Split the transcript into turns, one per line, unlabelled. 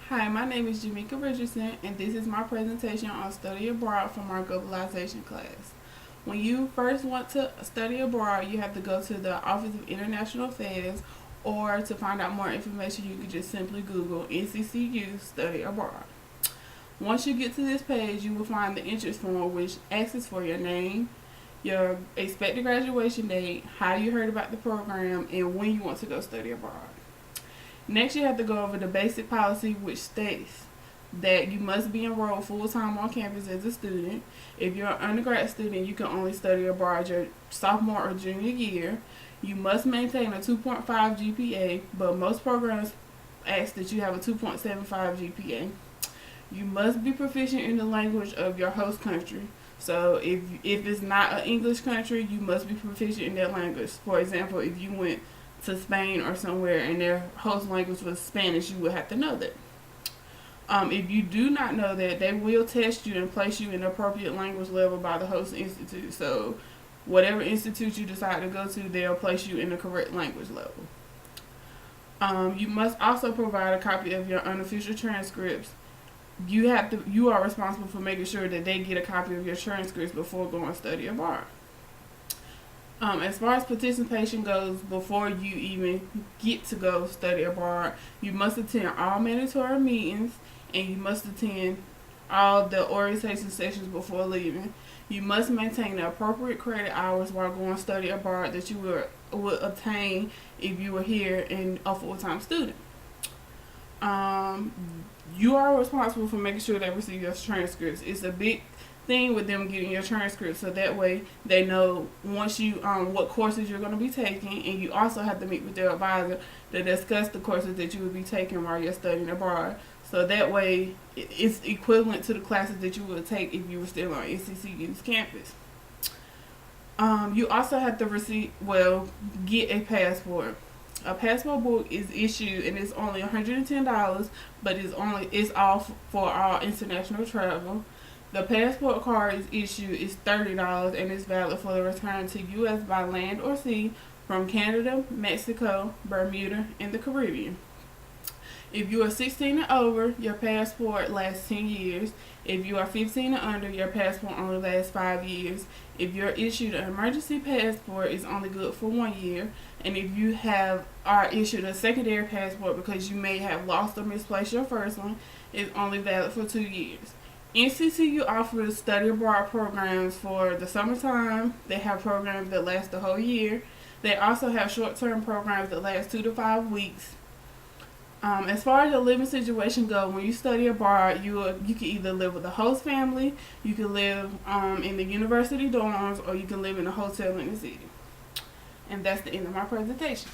Hi, my name is Jamaica Richardson, and this is my presentation on study abroad from our Globalization class. When you first want to study abroad, you have to go to the Office of International Affairs, or to find out more information, you can just simply Google NCCU Study Abroad. Once you get to this page, you will find the entrance form, which asks for your name, your expected graduation date, how you heard about the program, and when you want to go study abroad. Next, you have to go over the basic policy, which states that you must be enrolled full-time on campus as a student. If you're an undergrad student, you can only study abroad your sophomore or junior year. You must maintain a 2.5 GPA, but most programs ask that you have a 2.75 GPA. You must be proficient in the language of your host country. So if it's not an English country, you must be proficient in that language. For example, if you went to Spain or somewhere and their host language was Spanish, you would have to know that. If you do not know that, they will test you and place you in the appropriate language level by the host institute. So whatever institute you decide to go to, they'll place you in the correct language level. You must also provide a copy of your unofficial transcripts. You are responsible for making sure that they get a copy of your transcripts before going to study abroad. As far as participation goes, before you even get to go study abroad, you must attend all mandatory meetings, and you must attend all the orientation sessions before leaving. You must maintain the appropriate credit hours while going to study abroad that you would obtain if you were here and a full-time student. You are responsible for making sure they receive your transcripts. It's a big thing with them getting your transcripts, so that way they know once you what courses you're going to be taking, and you also have to meet with their advisor to discuss the courses that you will be taking while you're studying abroad. So that way it's equivalent to the classes that you would take if you were still on NCCU's campus. You also have to get a passport. A passport book is issued and it's only $110, but it's all for all international travel. The passport card is issued is $30 and is valid for the return to U.S. by land or sea from Canada, Mexico, Bermuda, and the Caribbean. If you are 16 and over, your passport lasts 10 years. If you are 15 and under, your passport only lasts 5 years. If you're issued an emergency passport, it's only good for 1 year. And if you are issued a secondary passport because you may have lost or misplaced your first one, it's only valid for 2 years. NCCU offers study abroad programs for the summertime. They have programs that last the whole year. They also have short-term programs that last 2 to 5 weeks. As far as the living situation goes, when you study abroad, you can either live with a host family, you can live in the university dorms, or you can live in a hotel in the city. And that's the end of my presentation.